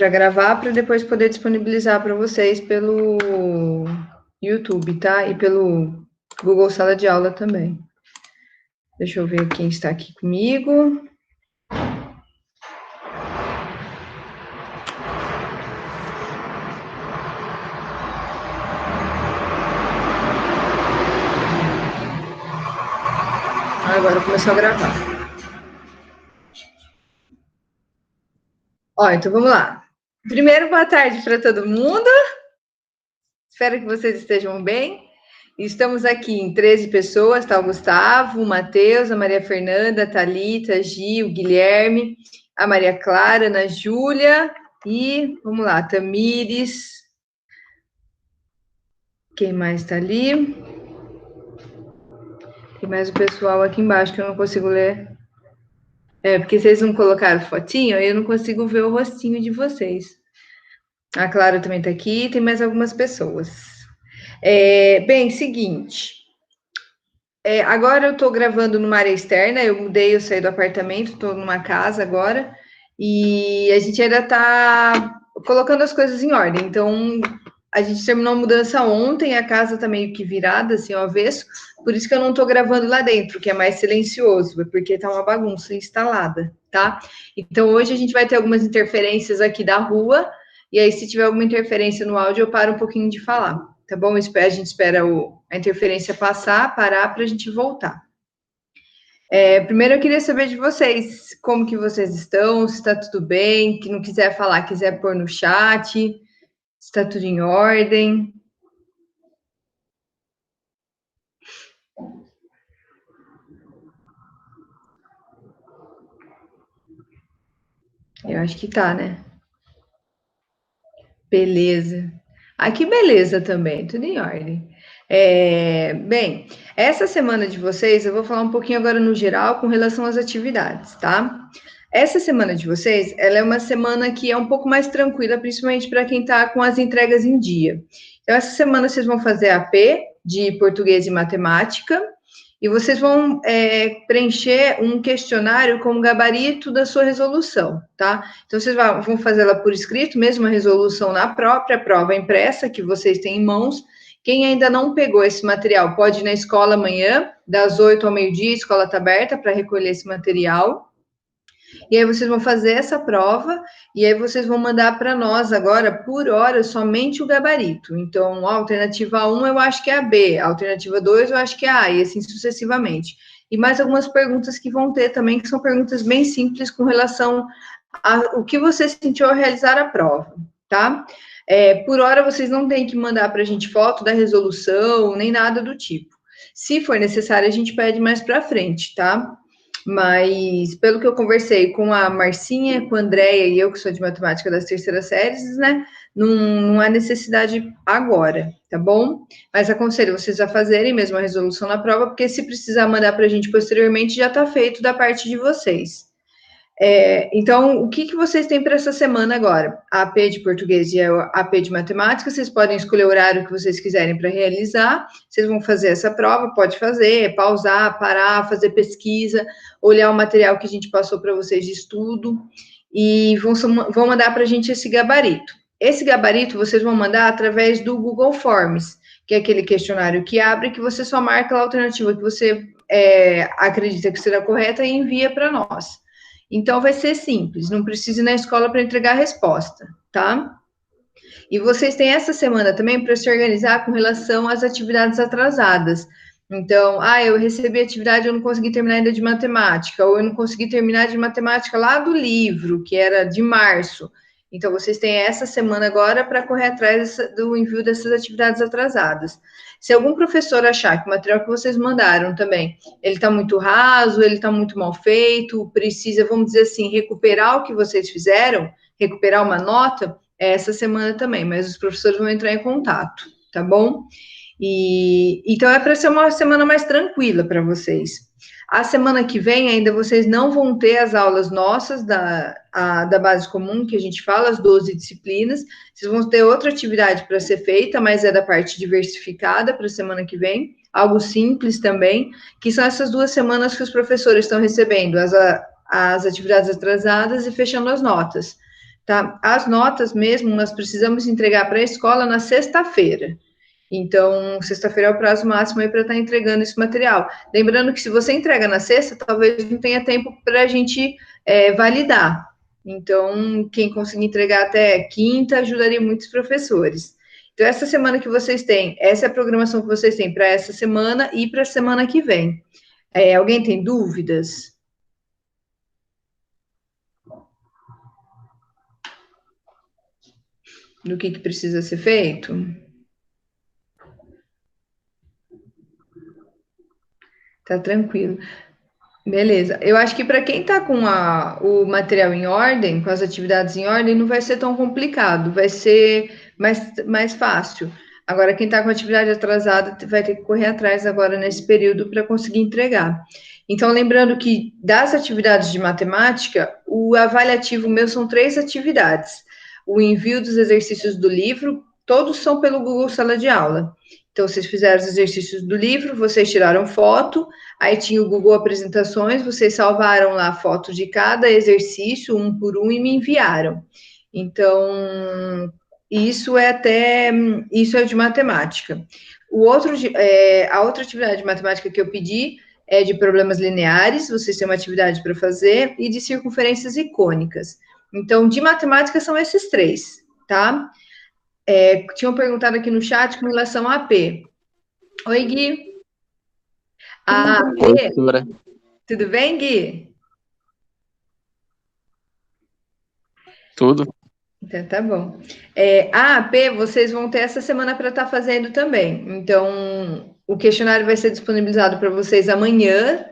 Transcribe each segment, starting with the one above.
para gravar, para depois poder disponibilizar para vocês pelo YouTube, tá? E pelo Google Sala de Aula também. Deixa eu ver quem está aqui comigo. Agora começou a gravar. Ó, então vamos lá. Primeiro, boa tarde para todo mundo. Espero que vocês estejam bem. Estamos aqui em 13 pessoas, tá? O Gustavo, o Matheus, a Maria Fernanda, a Thalita, a Gi, o Guilherme, a Maria Clara, a Ana Júlia e, vamos lá, Tamires. Quem mais está ali? Tem mais o pessoal aqui embaixo que eu não consigo ler. Porque vocês não colocaram fotinho, eu não consigo ver o rostinho de vocês. A Clara também está aqui, tem mais algumas pessoas. Bem, seguinte. Agora eu estou gravando numa área externa, eu saí do apartamento, estou numa casa agora, e a gente ainda está colocando as coisas em ordem. Então, a gente terminou a mudança ontem, a casa está meio que virada, assim, ao avesso, por isso que eu não estou gravando lá dentro, que é mais silencioso, porque está uma bagunça instalada, tá? Então, hoje a gente vai ter algumas interferências aqui da rua, e aí, se tiver alguma interferência no áudio, eu paro um pouquinho de falar, tá bom? A gente espera a interferência parar para a gente voltar. Primeiro eu queria saber de vocês, como que vocês estão, se está tudo bem, que não quiser falar, quiser pôr no chat, se está tudo em ordem. Eu acho que tá, né? Beleza. Aqui beleza também, tudo em ordem. Bem, essa semana de vocês, eu vou falar um pouquinho agora no geral com relação às atividades, tá? Essa semana de vocês, ela é uma semana que é um pouco mais tranquila, principalmente para quem está com as entregas em dia. Então, essa semana vocês vão fazer AP de português e matemática, e vocês vão preencher um questionário com o gabarito da sua resolução, tá? Então, vocês vão fazer ela por escrito, mesmo a resolução na própria prova impressa, que vocês têm em mãos. Quem ainda não pegou esse material, pode ir na escola amanhã, das 8 ao meio-dia, a escola está aberta para recolher esse material. E aí vocês vão fazer essa prova, e aí vocês vão mandar para nós agora, por hora, somente o gabarito. Então, a alternativa 1 eu acho que é a B, a alternativa 2 eu acho que é a A, e assim sucessivamente. E mais algumas perguntas que vão ter também, que são perguntas bem simples com relação ao que você sentiu ao realizar a prova, tá? Por hora, vocês não têm que mandar para a gente foto da resolução, nem nada do tipo. Se for necessário, a gente pede mais para frente, tá? Mas, pelo que eu conversei com a Marcinha, com a Andréia e eu, que sou de matemática das terceiras séries, né, não há necessidade agora, tá bom? Mas aconselho vocês a fazerem mesmo a resolução na prova, porque se precisar mandar para a gente posteriormente, já está feito da parte de vocês. Então, o que vocês têm para essa semana agora? A AP de português e a AP de matemática, vocês podem escolher o horário que vocês quiserem para realizar, vocês vão fazer essa prova, pode fazer, pausar, parar, fazer pesquisa, olhar o material que a gente passou para vocês de estudo, e vão mandar para a gente esse gabarito. Esse gabarito vocês vão mandar através do Google Forms, que é aquele questionário que abre, que você só marca a alternativa que você acredita que será correta e envia para nós. Então, vai ser simples, não precisa ir na escola para entregar a resposta, tá? E vocês têm essa semana também para se organizar com relação às atividades atrasadas. Então, eu recebi a atividade, eu não consegui terminar ainda de matemática, ou eu não consegui terminar de matemática lá do livro, que era de março. Então, vocês têm essa semana agora para correr atrás do envio dessas atividades atrasadas. Se algum professor achar que o material que vocês mandaram também, ele está muito raso, ele está muito mal feito, precisa, vamos dizer assim, recuperar o que vocês fizeram, recuperar uma nota, essa semana também, mas os professores vão entrar em contato, tá bom? Então, é para ser uma semana mais tranquila para vocês. A semana que vem, ainda vocês não vão ter as aulas nossas da base comum, que a gente fala, as 12 disciplinas. Vocês vão ter outra atividade para ser feita, mas é da parte diversificada para a semana que vem. Algo simples também, que são essas 2 semanas que os professores estão recebendo as atividades atrasadas e fechando as notas. tá? As notas mesmo, nós precisamos entregar para a escola na sexta-feira. Então, sexta-feira é o prazo máximo aí para estar entregando esse material. Lembrando que se você entrega na sexta, talvez não tenha tempo para a gente validar. Então, quem conseguir entregar até quinta ajudaria muitos professores. Então, essa semana que vocês têm, essa é a programação que vocês têm para essa semana e para a semana que vem. Alguém tem dúvidas? Do que precisa ser feito? Tá tranquilo. Beleza. Eu acho que para quem está com o material em ordem, com as atividades em ordem, não vai ser tão complicado, vai ser mais fácil. Agora, quem está com a atividade atrasada vai ter que correr atrás agora nesse período para conseguir entregar. Então, lembrando que das atividades de matemática, o avaliativo meu são 3 atividades. O envio dos exercícios do livro, todos são pelo Google Sala de Aula. Então, vocês fizeram os exercícios do livro, vocês tiraram foto, aí tinha o Google Apresentações, vocês salvaram lá a foto de cada exercício, um por um, e me enviaram. Então, isso é de matemática. A outra atividade de matemática que eu pedi é de problemas lineares, vocês têm uma atividade para fazer, e de circunferências icônicas. Então, de matemática são esses 3, tá? Tinham perguntado aqui no chat com relação a AP. Oi, Gui. A AP, Oi, professora. tudo bem, Gui? Tudo. Então, tá bom. A AP, vocês vão ter essa semana para estar fazendo também. Então, o questionário vai ser disponibilizado para vocês amanhã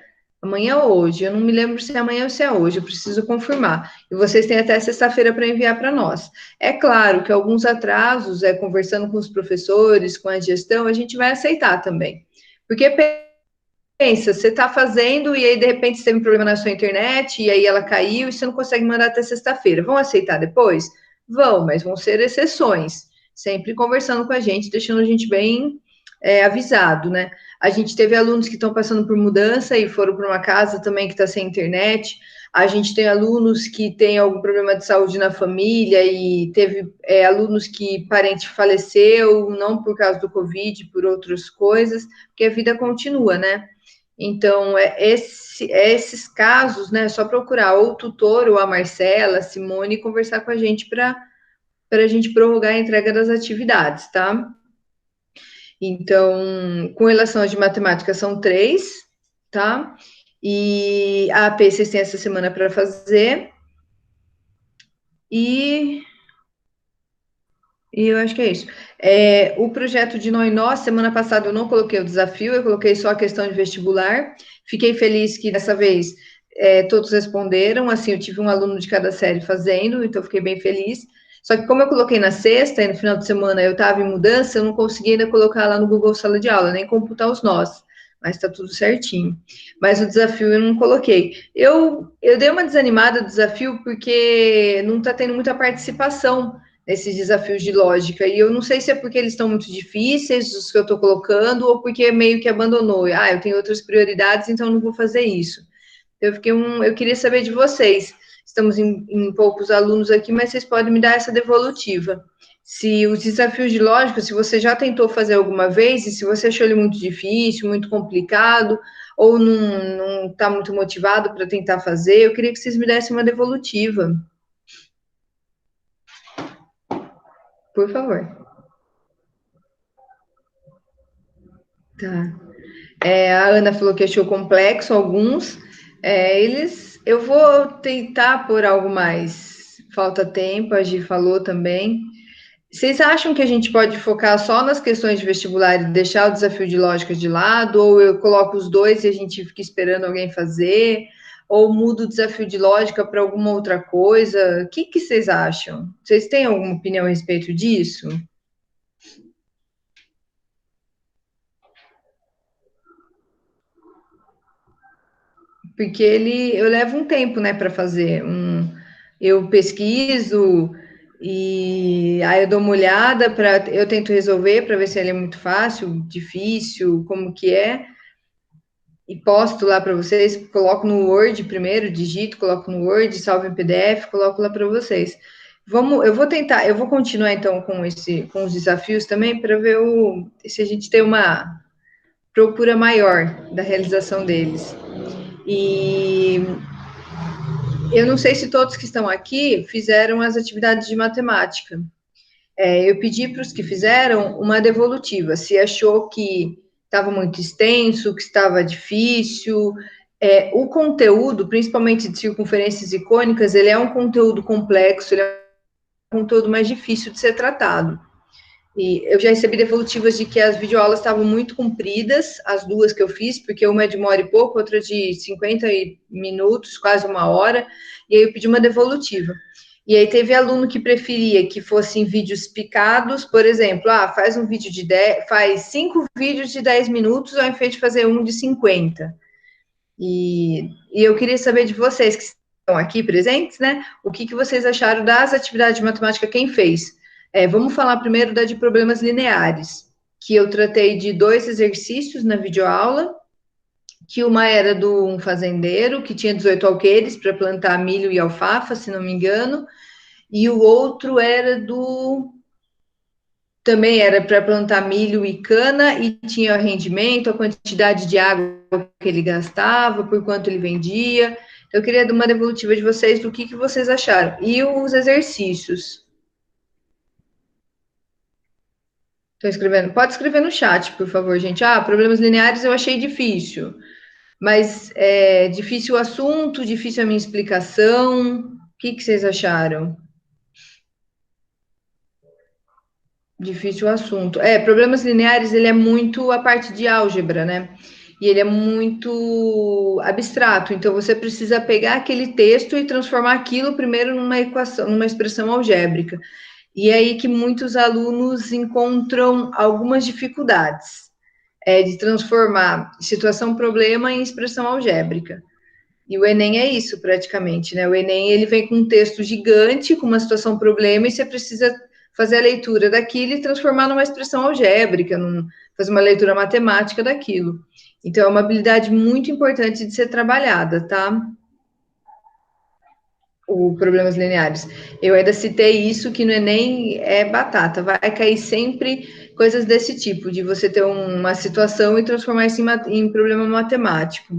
ou hoje. Eu não me lembro se é amanhã ou se é hoje, eu preciso confirmar. E vocês têm até sexta-feira para enviar para nós. É claro que alguns atrasos, conversando com os professores, com a gestão, a gente vai aceitar também. Porque pensa, você está fazendo e aí de repente você teve um problema na sua internet e aí ela caiu e você não consegue mandar até sexta-feira. Vão aceitar depois? Vão, mas vão ser exceções. Sempre conversando com a gente, deixando a gente bem avisado, né? A gente teve alunos que estão passando por mudança e foram para uma casa também que está sem internet. A gente tem alunos que têm algum problema de saúde na família e teve alunos que parente faleceu, não por causa do Covid, por outras coisas, porque a vida continua, né? Então, esses casos, né? É só procurar ou o tutor ou a Marcela, a Simone e conversar com a gente para a gente prorrogar a entrega das atividades, tá? Então, com relação às de matemática, são 3, tá? E a AP vocês têm essa semana para fazer. E eu acho que é isso. O projeto de Nó em Nó, semana passada eu não coloquei o desafio, eu coloquei só a questão de vestibular. Fiquei feliz que dessa vez todos responderam, assim, eu tive um aluno de cada série fazendo, então fiquei bem feliz. Só que como eu coloquei na sexta, e no final de semana eu estava em mudança, eu não consegui ainda colocar lá no Google Sala de Aula, nem computar os nós, mas está tudo certinho. Mas o desafio eu não coloquei. Eu dei uma desanimada do desafio porque não está tendo muita participação esses desafios de lógica. E eu não sei se é porque eles estão muito difíceis, os que eu estou colocando, ou porque meio que abandonou. Eu tenho outras prioridades, então não vou fazer isso. Eu queria saber de vocês. Estamos em poucos alunos aqui, mas vocês podem me dar essa devolutiva. Se os desafios de lógica, se você já tentou fazer alguma vez, e se você achou ele muito difícil, muito complicado, ou não está muito motivado para tentar fazer, eu queria que vocês me dessem uma devolutiva. Por favor. Tá. A Ana falou que achou complexo alguns. Eu vou tentar por algo mais. Falta tempo, a Gi falou também. Vocês acham que a gente pode focar só nas questões de vestibular e deixar o desafio de lógica de lado? Ou eu coloco os dois e a gente fica esperando alguém fazer? Ou mudo o desafio de lógica para alguma outra coisa? O que vocês acham? Vocês têm alguma opinião a respeito disso? Porque eu levo um tempo, né, para fazer. Eu pesquiso e aí eu dou uma olhada eu tento resolver para ver se ele é muito fácil, difícil, como que é, e posto lá para vocês, coloco no Word primeiro, digito, coloco no Word, salvo em PDF, coloco lá para vocês. Eu vou tentar, eu vou continuar então com os desafios também para ver se a gente tem uma procura maior da realização deles. E eu não sei se todos que estão aqui fizeram as atividades de matemática. Eu pedi para os que fizeram uma devolutiva, se achou que estava muito extenso, que estava difícil. O conteúdo, principalmente de circunferências icônicas, ele é um conteúdo complexo, ele é um conteúdo mais difícil de ser tratado. E eu já recebi devolutivas de que as videoaulas estavam muito compridas, as duas que eu fiz, porque uma é de 1 hora e pouco, outra de 50 minutos, quase 1 hora, e aí eu pedi uma devolutiva. E aí teve aluno que preferia que fossem vídeos picados, por exemplo, faz um vídeo de 10, faz 5 vídeos de 10 minutos ao invés de fazer um de 50. E eu queria saber de vocês que estão aqui presentes, né? O que vocês acharam das atividades de matemática quem fez? Vamos falar primeiro da de problemas lineares, que eu tratei de 2 exercícios na videoaula, que uma era do um fazendeiro, que tinha 18 alqueires para plantar milho e alfafa, se não me engano, e o outro também era para plantar milho e cana, e tinha o rendimento, a quantidade de água que ele gastava, por quanto ele vendia. Eu queria dar uma devolutiva de vocês do que vocês acharam. E os exercícios. Estou escrevendo. Pode escrever no chat, por favor, gente. Problemas lineares eu achei difícil. Mas difícil o assunto, difícil a minha explicação. O que vocês acharam? Difícil o assunto. Problemas lineares, ele é muito a parte de álgebra, né? E ele é muito abstrato. Então, você precisa pegar aquele texto e transformar aquilo primeiro numa equação, numa expressão algébrica. E é aí que muitos alunos encontram algumas dificuldades de transformar situação-problema em expressão algébrica. E o Enem é isso, praticamente, né? O Enem, ele vem com um texto gigante, com uma situação-problema, e você precisa fazer a leitura daquilo e transformar numa expressão algébrica, fazer uma leitura matemática daquilo. Então, é uma habilidade muito importante de ser trabalhada, tá? O problemas lineares. Eu ainda citei isso, que no Enem é batata, vai cair sempre coisas desse tipo, de você ter uma situação e transformar isso em problema matemático.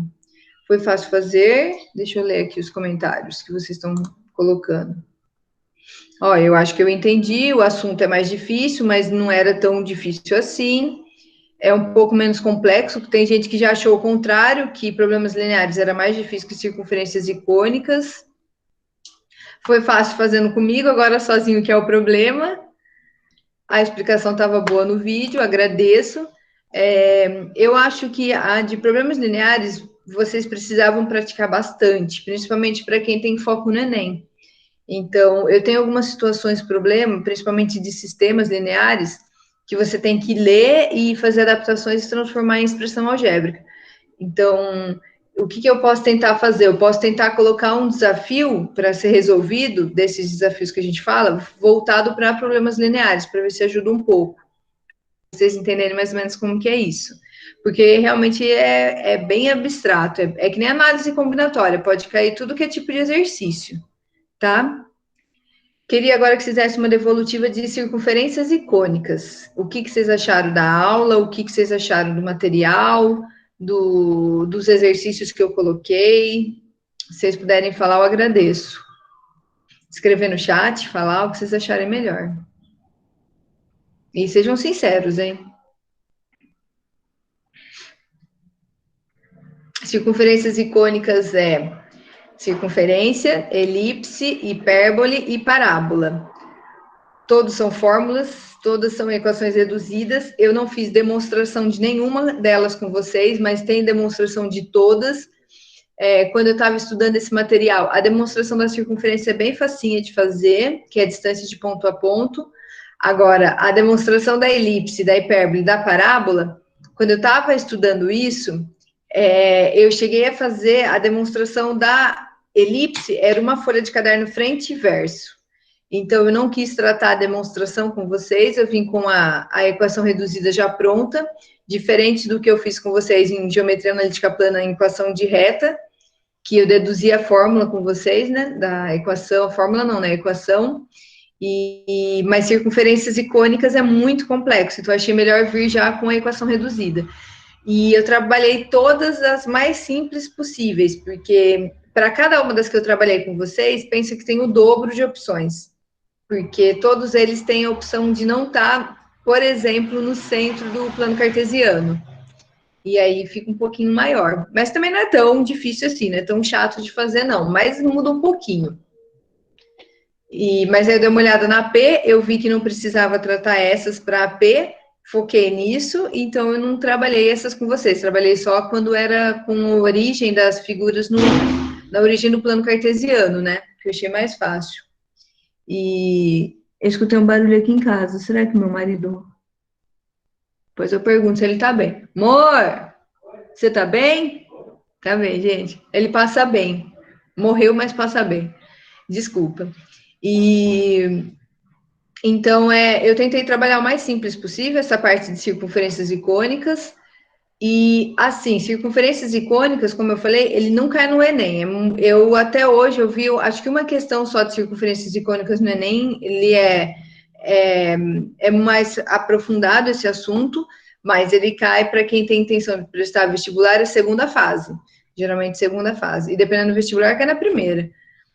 Foi fácil fazer? Deixa eu ler aqui os comentários que vocês estão colocando. Eu acho que eu entendi, o assunto é mais difícil, mas não era tão difícil assim. É um pouco menos complexo, porque tem gente que já achou o contrário, que problemas lineares era mais difícil que circunferências icônicas. Foi fácil fazendo comigo, agora sozinho que é o problema. A explicação estava boa no vídeo, agradeço. Eu acho que a de problemas lineares vocês precisavam praticar bastante, principalmente para quem tem foco no Enem. Então, eu tenho algumas situações, problema, principalmente de sistemas lineares, que você tem que ler e fazer adaptações e transformar em expressão algébrica. Então, o que eu posso tentar fazer? Eu posso tentar colocar um desafio para ser resolvido, desses desafios que a gente fala, voltado para problemas lineares, para ver se ajuda um pouco. Vocês entenderem mais ou menos como que é isso. Porque realmente é bem abstrato, é que nem análise combinatória, pode cair tudo que é tipo de exercício, tá? Queria agora que vocês fizessem uma devolutiva de circunferências icônicas. O que vocês acharam da aula? O que vocês acharam do material? Dos exercícios que eu coloquei? Se vocês puderem falar, eu agradeço. Escrever no chat, falar o que vocês acharem melhor. E sejam sinceros, hein? Circunferências icônicas é circunferência, elipse, hipérbole e parábola. Todos são fórmulas, todas são equações reduzidas. Eu não fiz demonstração de nenhuma delas com vocês, mas tem demonstração de todas. Quando eu estava estudando esse material, a demonstração da circunferência é bem facinha de fazer, que é a distância de ponto a ponto. Agora, a demonstração da elipse, da hipérbole, da parábola, quando eu estava estudando isso, eu cheguei a fazer a demonstração da elipse, era uma folha de caderno frente e verso. Então, eu não quis tratar a demonstração com vocês, eu vim com a equação reduzida já pronta, diferente do que eu fiz com vocês em geometria analítica plana em equação de reta, que eu deduzi a fórmula com vocês, né, da equação, fórmula não, né, equação, Mas circunferências e cônicas é muito complexo, então achei melhor vir já com a equação reduzida. E eu trabalhei todas as mais simples possíveis, porque para cada uma das que eu trabalhei com vocês, pensa que tem o dobro de opções, porque todos eles têm a opção de não estar, por exemplo, no centro do plano cartesiano. E aí fica um pouquinho maior. Mas também não é tão difícil assim, não é tão chato de fazer, não. Mas muda um pouquinho. Mas aí eu dei uma olhada na P, eu vi que não precisava tratar essas para a P, foquei nisso, então eu não trabalhei essas com vocês, trabalhei só quando era com a origem das figuras na origem do plano cartesiano, né? Que eu achei mais fácil. E eu escutei um barulho aqui em casa, será que meu marido... Depois eu pergunto se ele tá bem. Amor, você tá bem? Tá bem, gente. Ele passa bem. Morreu, mas passa bem. Desculpa. Então, eu tentei trabalhar o mais simples possível, essa parte de circunferências icônicas. E, assim, circunferências icônicas, como eu falei, ele não cai no Enem. Eu, até hoje, eu vi, acho que uma questão só de circunferências icônicas no Enem, ele é mais aprofundado esse assunto, mas ele cai para quem tem intenção de prestar vestibular, é segunda fase. Geralmente, segunda fase. E dependendo do vestibular, cai na primeira.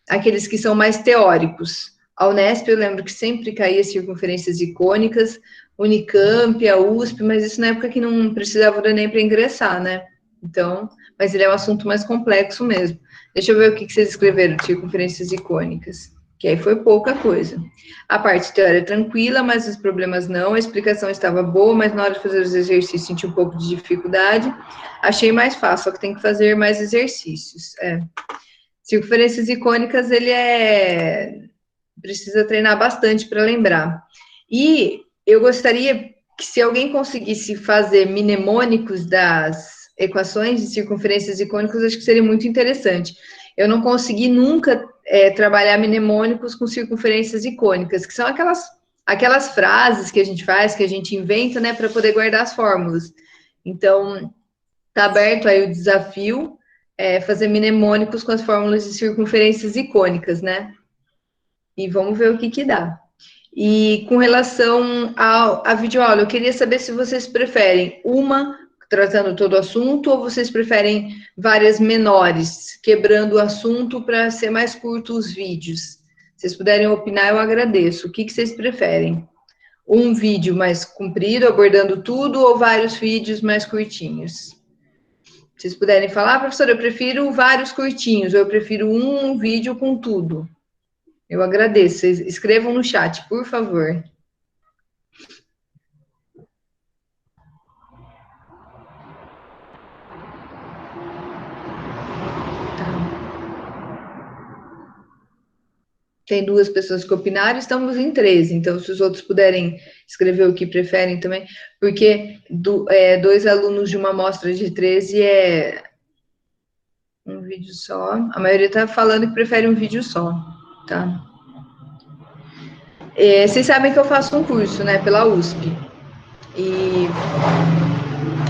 Aqueles que são mais teóricos. A Unesp, eu lembro que sempre caía circunferências icônicas, Unicamp, a USP, mas isso na época que não precisava do Enem para ingressar, né? Então, mas ele é um assunto mais complexo mesmo. Deixa eu ver o que vocês escreveram de circunferências icônicas, que aí foi pouca coisa. A parte teórica é tranquila, mas os problemas não. A explicação estava boa, mas na hora de fazer os exercícios senti um pouco de dificuldade. Achei mais fácil, só que tem que fazer mais exercícios. Circunferências icônicas, precisa treinar bastante para lembrar. E eu gostaria que, se alguém conseguisse fazer mnemônicos das equações de circunferências icônicas, acho que seria muito interessante. Eu não consegui nunca trabalhar mnemônicos com circunferências icônicas, que são aquelas frases que a gente faz, que a gente inventa, né, para poder guardar as fórmulas. Então, está aberto aí o desafio, fazer mnemônicos com as fórmulas de circunferências icônicas, né? E vamos ver o que dá. E com relação à videoaula, eu queria saber se vocês preferem uma tratando todo o assunto ou vocês preferem várias menores, quebrando o assunto para ser mais curto os vídeos. Se vocês puderem opinar, eu agradeço. O que vocês preferem? Um vídeo mais comprido, abordando tudo, ou vários vídeos mais curtinhos? Se vocês puderem falar, professora, eu prefiro vários curtinhos, ou eu prefiro um vídeo com tudo. Eu agradeço. Vocês escrevam no chat, por favor. Tem 2 pessoas que opinaram, estamos em 13. Então, se os outros puderem escrever o que preferem também, porque 2 alunos de uma amostra de 13 é um vídeo só. A maioria está falando que prefere um vídeo só, tá? Vocês sabem que eu faço um curso, né, pela USP. E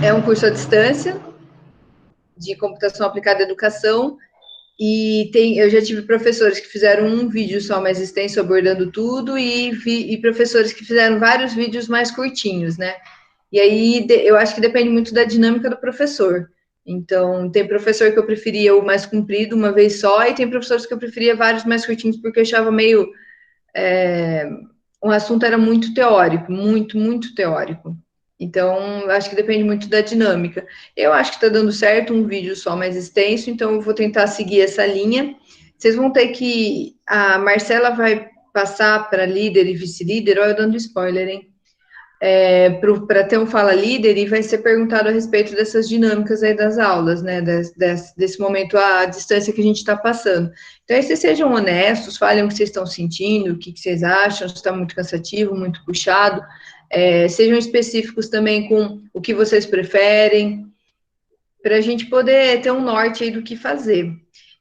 é um curso à distância de computação aplicada à educação. E eu já tive professores que fizeram um vídeo só mais extenso abordando tudo e professores que fizeram vários vídeos mais curtinhos, né? E aí eu acho que depende muito da dinâmica do professor. Então, tem professor que eu preferia o mais comprido uma vez só, e tem professores que eu preferia vários mais curtinhos, porque eu achava meio. O assunto era muito teórico, muito, muito teórico. Então, eu acho que depende muito da dinâmica. Eu acho que está dando certo um vídeo só mais extenso, então eu vou tentar seguir essa linha. Vocês vão ter que. A Marcela vai passar para líder e vice-líder, olha, eu dando spoiler, hein? Para ter um fala líder, e vai ser perguntado a respeito dessas dinâmicas aí das aulas, né? Desse momento à distância que a gente está passando. Então, aí vocês sejam honestos, falem o que vocês estão sentindo, o que vocês acham, se está muito cansativo, muito puxado. Sejam específicos também com o que vocês preferem, para a gente poder ter um norte aí do que fazer.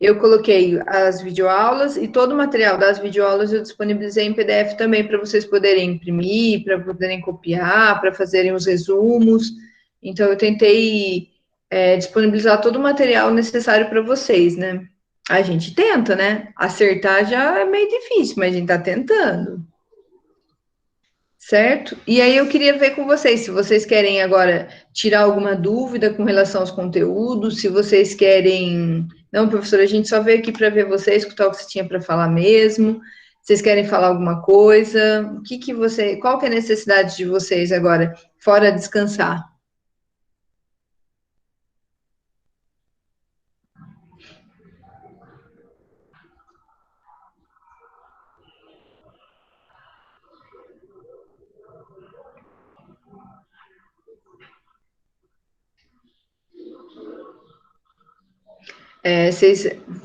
Eu coloquei as videoaulas e todo o material das videoaulas eu disponibilizei em PDF também para vocês poderem imprimir, para poderem copiar, para fazerem os resumos. Então, eu tentei disponibilizar todo o material necessário para vocês, né? A gente tenta, né? Acertar já é meio difícil, mas a gente está tentando. certo? E aí eu queria ver com vocês, se vocês querem agora tirar alguma dúvida com relação aos conteúdos, se vocês querem... Não, professora, a gente só veio aqui para ver vocês, escutar o que você tinha para falar mesmo. Vocês querem falar alguma coisa? Qual que é a necessidade de vocês agora, fora descansar?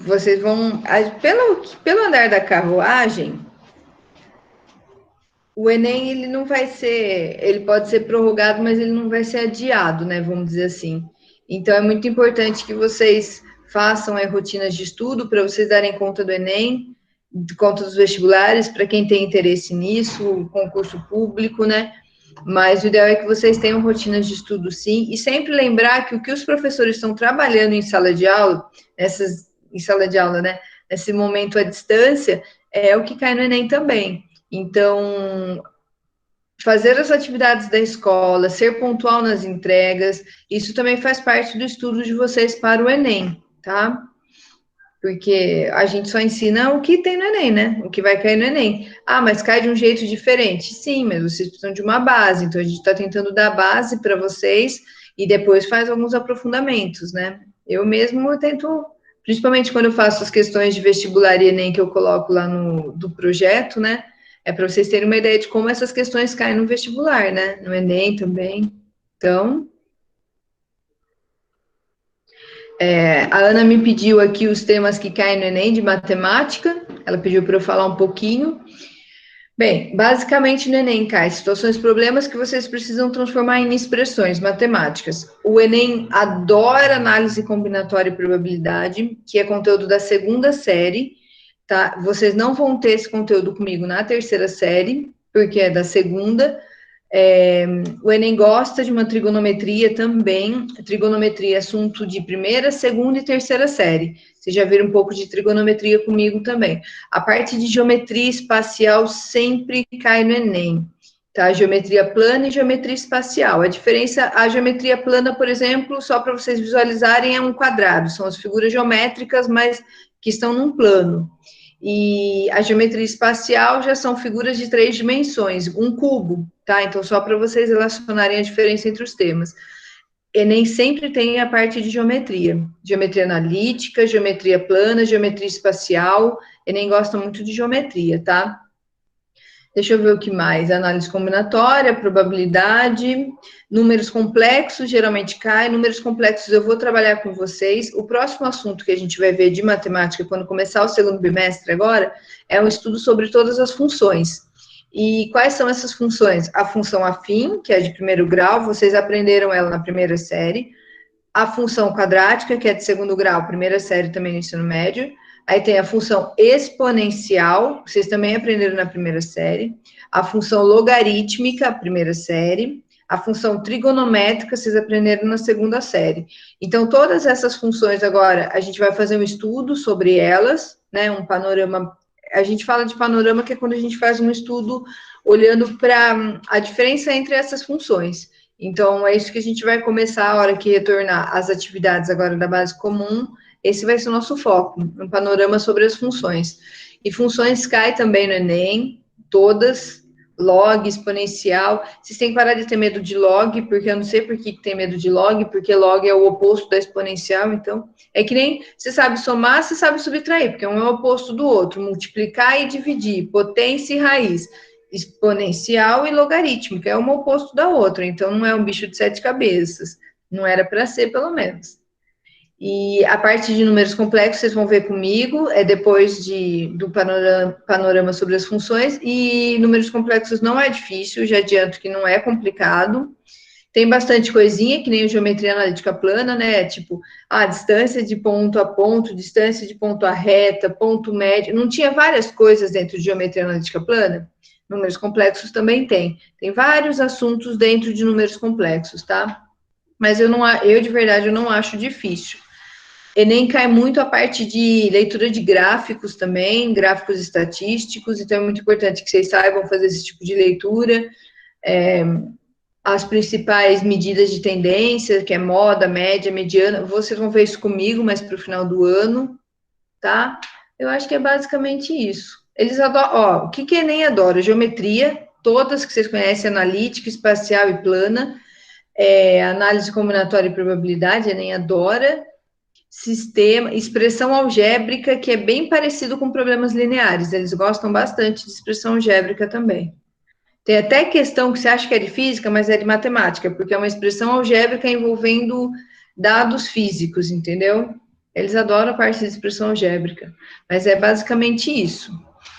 Vocês vão, pelo andar da carruagem, o Enem, ele não vai ser, ele pode ser prorrogado, mas ele não vai ser adiado, né? Vamos dizer assim. Então, é muito importante que vocês façam rotinas de estudo para vocês darem conta do Enem, conta dos vestibulares, para quem tem interesse nisso, concurso público, né? Mas o ideal é que vocês tenham rotinas de estudo, sim, e sempre lembrar que o que os professores estão trabalhando em sala de aula, né? Nesse momento à distância, é o que cai no Enem também. Então, fazer as atividades da escola, ser pontual nas entregas, isso também faz parte do estudo de vocês para o Enem, tá? Porque a gente só ensina o que tem no Enem, né? O que vai cair no Enem. Ah, mas cai de um jeito diferente. Sim, mas vocês precisam de uma base. Então, a gente está tentando dar base para vocês e depois faz alguns aprofundamentos, né? Eu mesmo tento, principalmente quando eu faço as questões de vestibular e Enem que eu coloco lá do projeto, né? É para vocês terem uma ideia de como essas questões caem no vestibular, né? No Enem também. Então, a Ana me pediu aqui os temas que caem no Enem de matemática. Ela pediu para eu falar um pouquinho. Bem, basicamente no Enem cai situações, problemas que vocês precisam transformar em expressões matemáticas. O Enem adora análise combinatória e probabilidade, que é conteúdo da segunda série, tá? Vocês não vão ter esse conteúdo comigo na terceira série, porque é da segunda. O Enem gosta de uma trigonometria também. Trigonometria é assunto de primeira, segunda e terceira série. Vocês já viram um pouco de trigonometria comigo também. A parte de geometria espacial sempre cai no Enem, tá? Geometria plana e geometria espacial. A geometria plana, por exemplo, só para vocês visualizarem, é um quadrado. São as figuras geométricas, mas que estão num plano. E a geometria espacial já são figuras de 3 dimensões, um cubo, tá? Então, só para vocês relacionarem a diferença entre os temas. Enem sempre tem a parte de geometria. Geometria analítica, geometria plana, geometria espacial. Enem gosta muito de geometria, tá? Deixa eu ver o que mais. Análise combinatória, probabilidade, números complexos, geralmente cai. Números complexos eu vou trabalhar com vocês. O próximo assunto que a gente vai ver de matemática, quando começar o segundo bimestre agora, é um estudo sobre todas as funções. E quais são essas funções? A função afim, que é de primeiro grau, vocês aprenderam ela na primeira série. A função quadrática, que é de segundo grau, primeira série também no ensino médio. Aí tem a função exponencial, vocês também aprenderam na primeira série. A função logarítmica, primeira série. A função trigonométrica, vocês aprenderam na segunda série. Então, todas essas funções agora, a gente vai fazer um estudo sobre elas, né? Um panorama. A gente fala de panorama, que é quando a gente faz um estudo olhando para a diferença entre essas funções. Então, é isso que a gente vai começar a hora que retornar às atividades agora da base comum. Esse vai ser o nosso foco, um panorama sobre as funções. E funções cai também no Enem, todas, log, exponencial. Vocês têm que parar de ter medo de log, porque eu não sei por que tem medo de log, porque log é o oposto da exponencial, então... É que nem você sabe somar, você sabe subtrair, porque um é o oposto do outro. Multiplicar e dividir, potência e raiz. Exponencial e logarítmica, é uma oposto da outra, então não é um bicho de 7 cabeças. Não era para ser, pelo menos. E a parte de números complexos, vocês vão ver comigo, é depois do panorama sobre as funções, e números complexos não é difícil, já adianto que não é complicado. Tem bastante coisinha, que nem a geometria analítica plana, né? Tipo, a distância de ponto a ponto, distância de ponto a reta, ponto médio. Não tinha várias coisas dentro de geometria analítica plana? Números complexos também tem. Tem vários assuntos dentro de números complexos, tá? Mas eu de verdade, eu não acho difícil. Enem cai muito a parte de leitura de gráficos também, gráficos estatísticos, então é muito importante que vocês saibam fazer esse tipo de leitura. as principais medidas de tendência, que é moda, média, mediana. Vocês vão ver isso comigo, mas para o final do ano, tá? Eu acho que é basicamente isso. Eles adoram, ó, o que que Enem adora? Geometria, todas que vocês conhecem, analítica, espacial e plana, análise combinatória e probabilidade, Enem adora. Sistema, expressão algébrica, que é bem parecido com problemas lineares. Eles gostam bastante de expressão algébrica também. Tem até questão que você acha que é de física, mas é de matemática, porque é uma expressão algébrica envolvendo dados físicos, entendeu? Eles adoram a parte de expressão algébrica, mas é basicamente isso,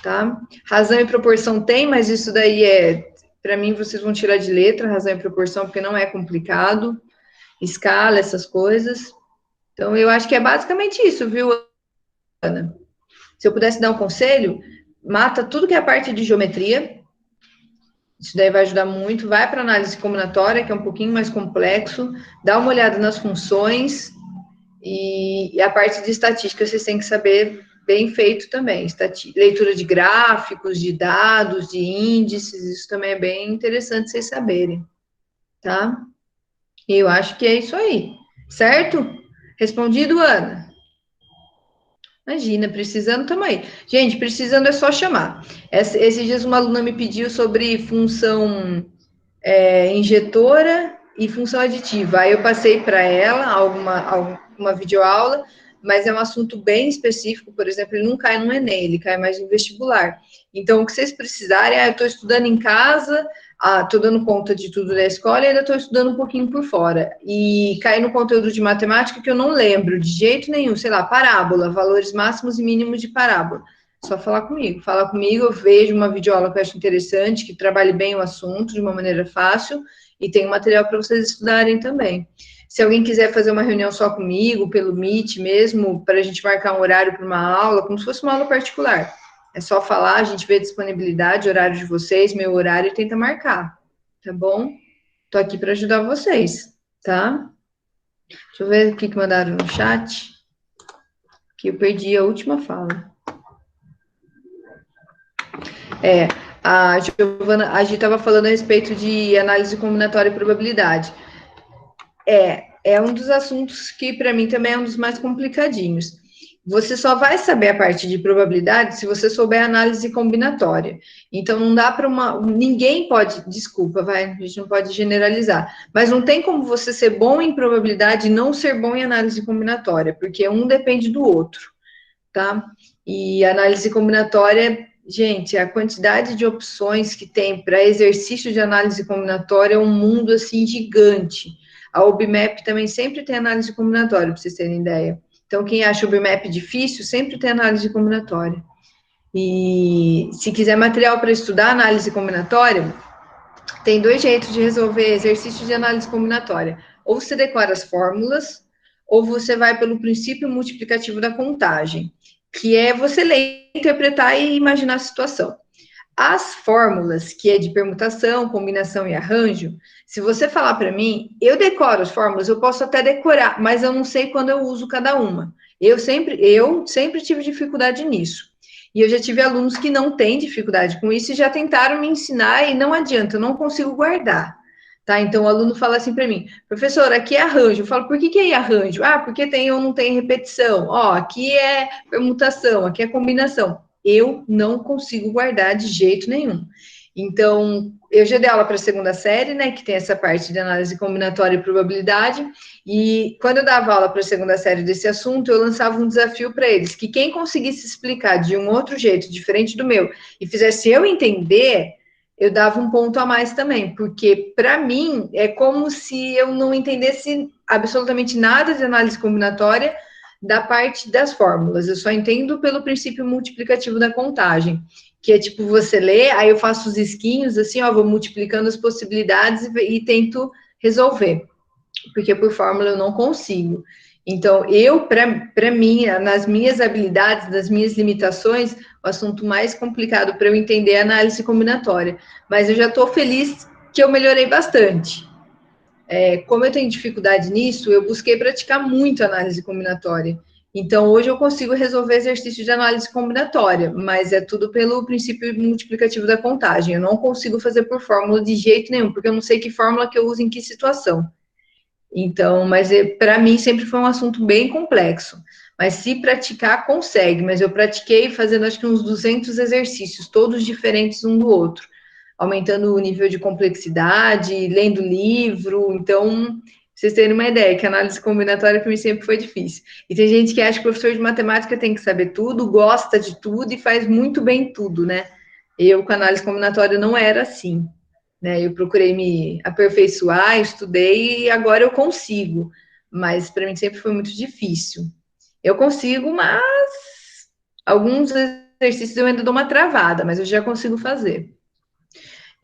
tá? Razão e proporção tem, mas isso daí para mim, vocês vão tirar de letra, razão e proporção, porque não é complicado, escala, essas coisas. Então, eu acho que é basicamente isso, viu, Ana? Se eu pudesse dar um conselho, mata tudo que é a parte de geometria. Isso daí vai ajudar muito. Vai para análise combinatória, que é um pouquinho mais complexo. Dá uma olhada nas funções. E a parte de estatística vocês têm que saber bem feito também. Leitura de gráficos, de dados, de índices. Isso também é bem interessante vocês saberem. Tá? E eu acho que é isso aí. Certo? Respondido, Ana? Imagina, precisando, tamo aí. Gente, precisando é só chamar. Esses dias uma aluna me pediu sobre função injetora e função aditiva. Aí eu passei para ela alguma videoaula, mas é um assunto bem específico, por exemplo, ele não cai no Enem, ele cai mais no vestibular. Então, o que vocês precisarem, eu estou estudando em casa, estou dando conta de tudo da escola e ainda estou estudando um pouquinho por fora. E cai no conteúdo de matemática que eu não lembro de jeito nenhum, sei lá, parábola, valores máximos e mínimos de parábola. Só falar comigo. Fala comigo, eu vejo uma videoaula que eu acho interessante, que trabalhe bem o assunto de uma maneira fácil, e tem material para vocês estudarem também. Se alguém quiser fazer uma reunião só comigo, pelo Meet mesmo, para a gente marcar um horário para uma aula, como se fosse uma aula particular. É só falar, a gente vê a disponibilidade, horário de vocês, meu horário, e tenta marcar, tá bom? Tô aqui para ajudar vocês, tá? Deixa eu ver o que mandaram no chat, que eu perdi a última fala. A Giovana, a gente estava falando a respeito de análise combinatória e probabilidade. É um dos assuntos que, para mim, também é um dos mais complicadinhos. Você só vai saber a parte de probabilidade se você souber análise combinatória. Então, não dá para ninguém pode, desculpa, a gente não pode generalizar, mas não tem como você ser bom em probabilidade e não ser bom em análise combinatória, porque um depende do outro, tá? E análise combinatória, gente, a quantidade de opções que tem para exercício de análise combinatória é um mundo assim gigante. A OBMAP também sempre tem análise combinatória, para vocês terem ideia. Então, quem acha o OBMAP difícil, sempre tem análise combinatória. E se quiser material para estudar análise combinatória, tem dois jeitos de resolver exercício de análise combinatória. Ou você decora as fórmulas, ou você vai pelo princípio multiplicativo da contagem, que é você ler, interpretar e imaginar a situação. As fórmulas, que é de permutação, combinação e arranjo, se você falar para mim, eu decoro as fórmulas, eu posso até decorar, mas eu não sei quando eu uso cada uma. Eu sempre tive dificuldade nisso. E eu já tive alunos que não têm dificuldade com isso e já tentaram me ensinar e não adianta, eu não consigo guardar. Tá? Então o aluno fala assim para mim, professor, aqui é arranjo. Eu falo, por que é arranjo? Ah, porque tem ou não tem repetição. Ó, aqui é permutação, aqui é combinação. Eu não consigo guardar de jeito nenhum. Então, eu já dei aula para a segunda série, né, que tem essa parte de análise combinatória e probabilidade, e quando eu dava aula para a segunda série desse assunto, eu lançava um desafio para eles, que quem conseguisse explicar de um outro jeito, diferente do meu, e fizesse eu entender, eu dava um ponto a mais também, porque para mim é como se eu não entendesse absolutamente nada de análise combinatória da parte das fórmulas, eu só entendo pelo princípio multiplicativo da contagem, que é tipo você lê, aí eu faço os risquinhos assim, ó, vou multiplicando as possibilidades e tento resolver, porque por fórmula eu não consigo. Então, para mim, nas minhas habilidades, nas minhas limitações, o assunto mais complicado para eu entender é a análise combinatória. Mas eu já estou feliz que eu melhorei bastante. Como eu tenho dificuldade nisso, eu busquei praticar muito análise combinatória. Então, hoje eu consigo resolver exercício de análise combinatória, mas é tudo pelo princípio multiplicativo da contagem. Eu não consigo fazer por fórmula de jeito nenhum, porque eu não sei que fórmula que eu uso em que situação. Então, mas para mim sempre foi um assunto bem complexo. Mas se praticar, consegue. Mas eu pratiquei fazendo acho que uns 200 exercícios, todos diferentes um do outro, aumentando o nível de complexidade, lendo livro. Então, pra vocês terem uma ideia, que a análise combinatória para mim sempre foi difícil. E tem gente que acha que o professor de matemática tem que saber tudo, gosta de tudo e faz muito bem tudo, né? Eu, com análise combinatória, não era assim, né? Eu procurei me aperfeiçoar, estudei e agora eu consigo. Mas para mim sempre foi muito difícil. Eu consigo, mas alguns exercícios eu ainda dou uma travada, mas eu já consigo fazer.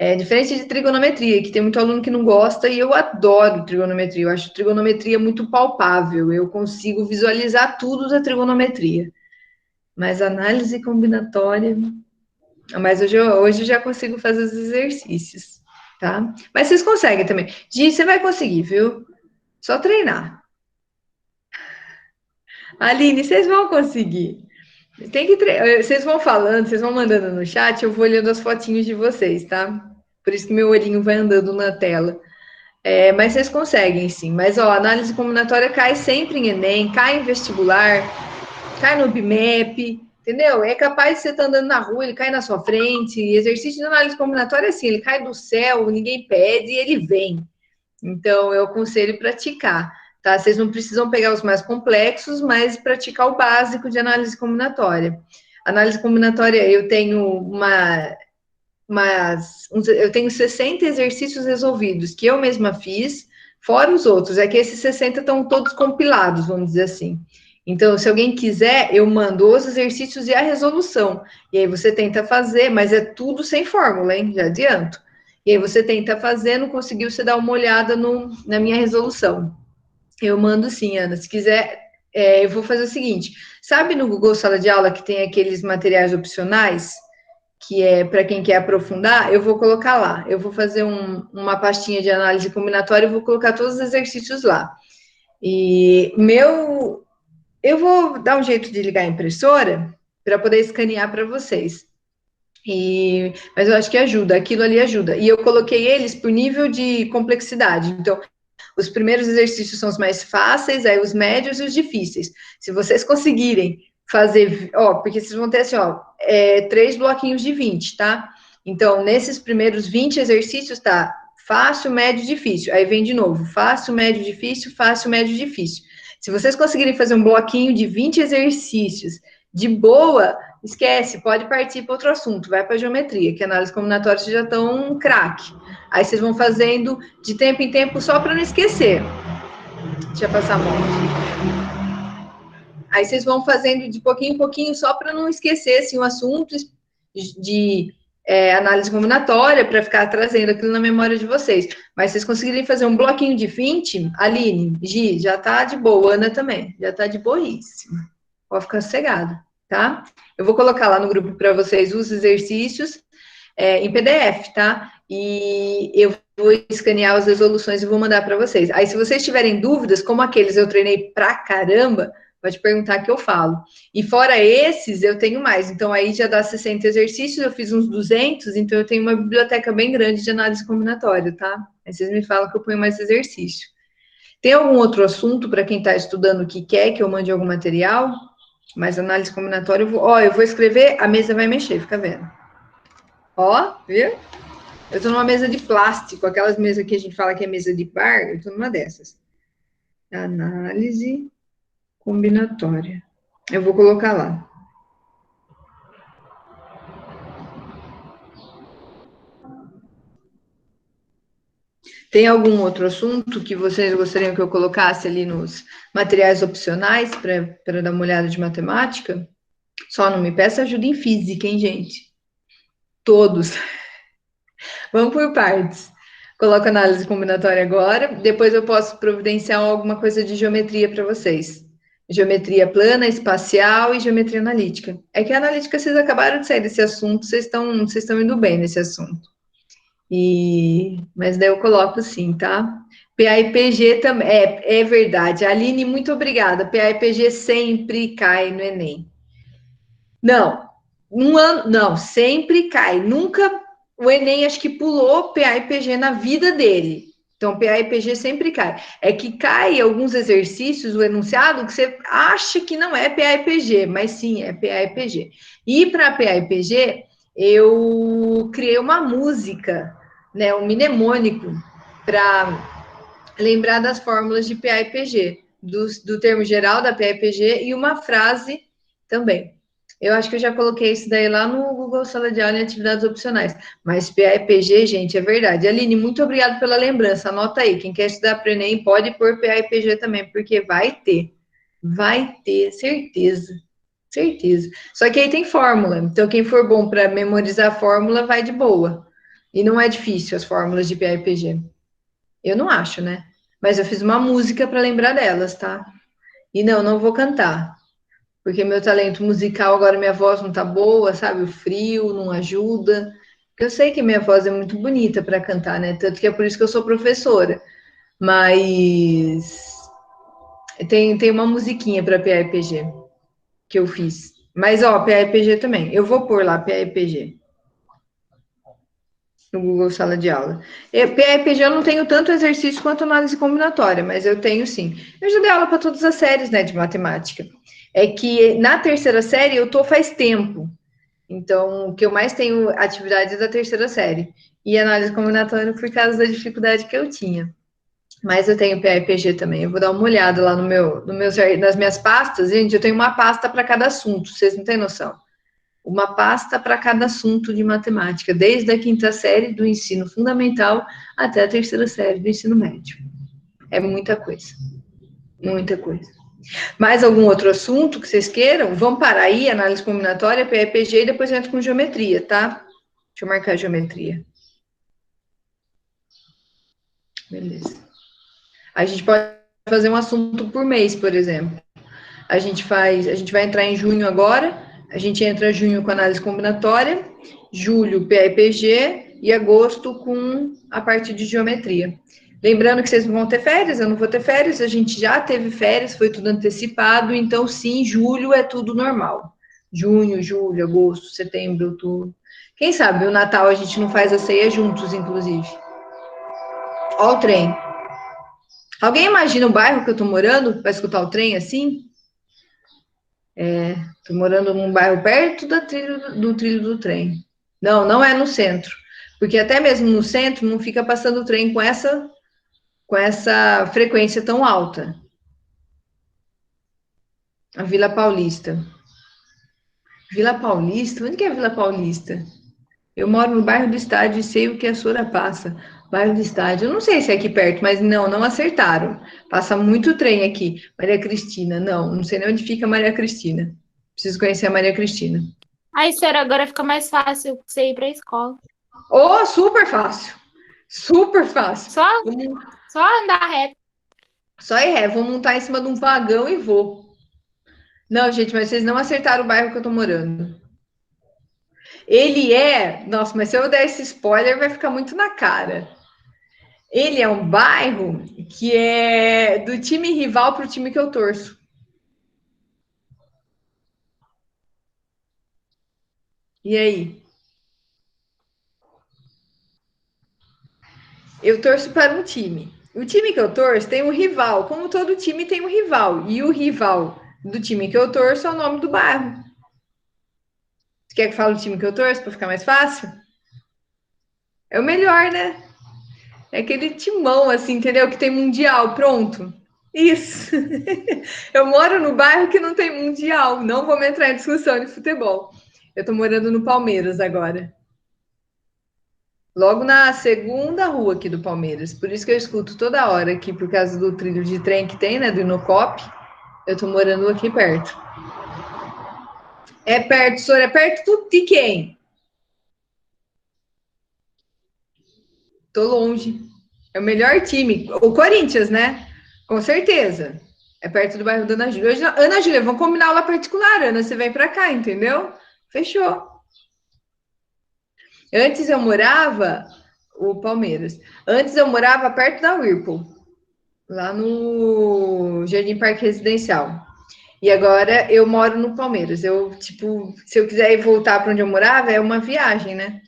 É diferente de trigonometria, que tem muito aluno que não gosta, e eu adoro trigonometria. Eu acho trigonometria muito palpável. Eu consigo visualizar tudo da trigonometria. Mas análise combinatória. Mas hoje eu já consigo fazer os exercícios, tá? Mas vocês conseguem também. Gi, você vai conseguir, viu? Só treinar. Aline, vocês vão conseguir. Tem que Vocês vão falando, vocês vão mandando no chat, eu vou olhando as fotinhos de vocês, tá? Por isso que meu olhinho vai andando na tela. Mas vocês conseguem, sim. Mas, ó, análise combinatória cai sempre em Enem, cai em vestibular, cai no BIMEP, entendeu? É capaz de você estar andando na rua, ele cai na sua frente. Exercício de análise combinatória é assim, ele cai do céu, ninguém pede e ele vem. Então, eu aconselho praticar, tá? Vocês não precisam pegar os mais complexos, mas praticar o básico de análise combinatória. Análise combinatória, eu tenho eu tenho 60 exercícios resolvidos que eu mesma fiz, fora os outros. É que esses 60 estão todos compilados, vamos dizer assim. Então, se alguém quiser, eu mando os exercícios e a resolução. E aí você tenta fazer, mas é tudo sem fórmula, hein? Já adianto. E aí você tenta fazer, não conseguiu, você dá uma olhada na minha resolução. Eu mando sim, Ana. Se quiser, eu vou fazer o seguinte: sabe no Google Sala de Aula que tem aqueles materiais opcionais? Que é para quem quer aprofundar, eu vou colocar lá. Eu vou fazer uma pastinha de análise combinatória e vou colocar todos os exercícios lá. E eu vou dar um jeito de ligar a impressora para poder escanear para vocês. Mas eu acho que ajuda, aquilo ali ajuda. E eu coloquei eles por nível de complexidade. Então, os primeiros exercícios são os mais fáceis, aí os médios e os difíceis. Se vocês conseguirem fazer, ó, porque vocês vão ter assim, ó, 3 bloquinhos de 20, tá? Então, nesses primeiros 20 exercícios, tá fácil, médio, difícil. Aí vem de novo, fácil, médio, difícil. Se vocês conseguirem fazer um bloquinho de 20 exercícios de boa, esquece, pode partir para outro assunto, vai para geometria, que análise combinatória vocês já estão um craque. Aí vocês vão fazendo de tempo em tempo só para não esquecer. Deixa eu passar a mão aqui. Aí vocês vão fazendo de pouquinho em pouquinho só para não esquecer assim, o assunto de análise combinatória, para ficar trazendo aquilo na memória de vocês. Mas vocês conseguirem fazer um bloquinho de 20, Aline, Gi, já tá de boa, Ana também, já tá de boíssima. Pode ficar sossegado, tá? Eu vou colocar lá no grupo para vocês os exercícios em PDF, tá? E eu vou escanear as resoluções e vou mandar para vocês. Aí, se vocês tiverem dúvidas, como aqueles eu treinei pra caramba, pode perguntar que eu falo. E fora esses, eu tenho mais. Então, aí já dá 60 exercícios, eu fiz uns 200, então eu tenho uma biblioteca bem grande de análise combinatória, tá? Aí vocês me falam que eu ponho mais exercício. Tem algum outro assunto para quem está estudando que quer que eu mande algum material? Mas análise combinatória, eu vou escrever, a mesa vai mexer, fica vendo. Ó, viu? Eu tô numa mesa de plástico, aquelas mesas que a gente fala que é mesa de bar, eu tô numa dessas. Análise combinatória. Eu vou colocar lá. Tem algum outro assunto que vocês gostariam que eu colocasse ali nos materiais opcionais para dar uma olhada de matemática? Só não me peça ajuda em física, hein, gente? Todos. Vamos por partes. Coloco análise combinatória agora, depois eu posso providenciar alguma coisa de geometria para vocês. Geometria plana, espacial e geometria analítica. É que a analítica vocês acabaram de sair desse assunto, vocês estão indo bem nesse assunto. Mas daí eu coloco sim, tá? PA e PG também. É verdade. Aline, muito obrigada. PA e PG sempre cai no Enem. Não, um ano, não, sempre cai. Nunca o Enem acho que pulou PA e PG na vida dele. Então, PA e PG sempre cai. É que cai alguns exercícios, o enunciado, que você acha que não é PA e PG, mas sim, é PA e PG. E para PA e PG, eu criei uma música, né, um mnemônico, para lembrar das fórmulas de PA e PG, do termo geral da PA e PG e uma frase também. Eu acho que eu já coloquei isso daí lá no Google Sala de Aula em atividades opcionais. Mas PA e PG, gente, é verdade. Aline, muito obrigado pela lembrança. Anota aí. Quem quer estudar para o Enem pode pôr PA e PG também, porque vai ter. Vai ter, certeza. Certeza. Só que aí tem fórmula. Então, quem for bom para memorizar a fórmula, vai de boa. E não é difícil as fórmulas de PA e PG. Eu não acho, né? Mas eu fiz uma música para lembrar delas, tá? E não, não vou cantar, porque meu talento musical agora minha voz não tá boa, sabe? O frio não ajuda. Porque eu sei que minha voz é muito bonita para cantar, né? Tanto que é por isso que eu sou professora. Mas tem uma musiquinha para PAEPG que eu fiz. Mas ó, PAEPG também. Eu vou pôr lá PAEPG no Google Sala de Aula. PAEPG eu não tenho tanto exercício quanto análise combinatória, mas eu tenho sim. Eu já dei aula para todas as séries, né, de matemática. É que na terceira série eu tô faz tempo. Então, o que eu mais tenho atividades é da terceira série. E análise combinatória por causa da dificuldade que eu tinha. Mas eu tenho PAEPG também. Eu vou dar uma olhada lá nas minhas pastas. Gente, eu tenho uma pasta para cada assunto, vocês não têm noção. Uma pasta para cada assunto de matemática, desde a quinta série do ensino fundamental até a terceira série do ensino médio. É muita coisa. Muita coisa. Mais algum outro assunto que vocês queiram? Vamos parar aí, análise combinatória, PEPG, e depois eu entro com geometria, tá? Deixa eu marcar a geometria. Beleza. A gente pode fazer um assunto por mês, por exemplo. A gente vai entrar em junho agora, a gente entra em junho com análise combinatória, julho PEPG e agosto com a parte de geometria. Lembrando que vocês não vão ter férias, eu não vou ter férias, a gente já teve férias, foi tudo antecipado, então sim, julho é tudo normal. Junho, julho, agosto, setembro, outubro. Quem sabe o Natal a gente não faz a ceia juntos, inclusive. Ó o trem. Alguém imagina o bairro que eu tô morando para escutar o trem assim? Tô morando num bairro perto do trilho do trem. Não, não é no centro. Porque até mesmo no centro não fica passando o trem com essa frequência tão alta. A Vila Paulista. Vila Paulista? Onde que é a Vila Paulista? Eu moro no bairro do Estádio e sei o que a Sora passa. Bairro do Estádio. Eu não sei se é aqui perto, mas não acertaram. Passa muito trem aqui. Maria Cristina, não sei nem onde fica Maria Cristina. Preciso conhecer a Maria Cristina. Aí, senhora, agora fica mais fácil você ir para a escola. Oh, super fácil. Super fácil. Só andar reto. Só ir ré. Vou montar em cima de um vagão e vou. Não, gente, mas vocês não acertaram o bairro que eu tô morando. Ele é. Nossa, mas se eu der esse spoiler, vai ficar muito na cara. Ele é um bairro que é do time rival pro time que eu torço. E aí? Eu torço para um time. O time que eu torço tem um rival, como todo time tem um rival. E o rival do time que eu torço é o nome do bairro. Você quer que eu fale o time que eu torço para ficar mais fácil? É o melhor, né? É aquele timão, assim, entendeu? Que tem mundial, pronto. Isso. Eu moro no bairro que não tem mundial. Não vamos entrar em discussão de futebol. Eu tô morando no Palmeiras agora. Logo na segunda rua aqui do Palmeiras. Por isso que eu escuto toda hora aqui, por causa do trilho de trem que tem, né? Do Inocop. Eu tô morando aqui perto. É perto, senhor? É perto de quem? Tô longe. É o melhor time. O Corinthians, né? Com certeza. É perto do bairro da Ana Júlia. Hoje, Ana Júlia, vamos combinar aula particular. Ana, você vem pra cá, entendeu? Fechou. Antes eu morava o Palmeiras. Antes eu morava perto da Whirlpool, lá no Jardim Parque Residencial. E agora eu moro no Palmeiras. Eu, tipo, se eu quiser ir voltar para onde eu morava, é uma viagem, né?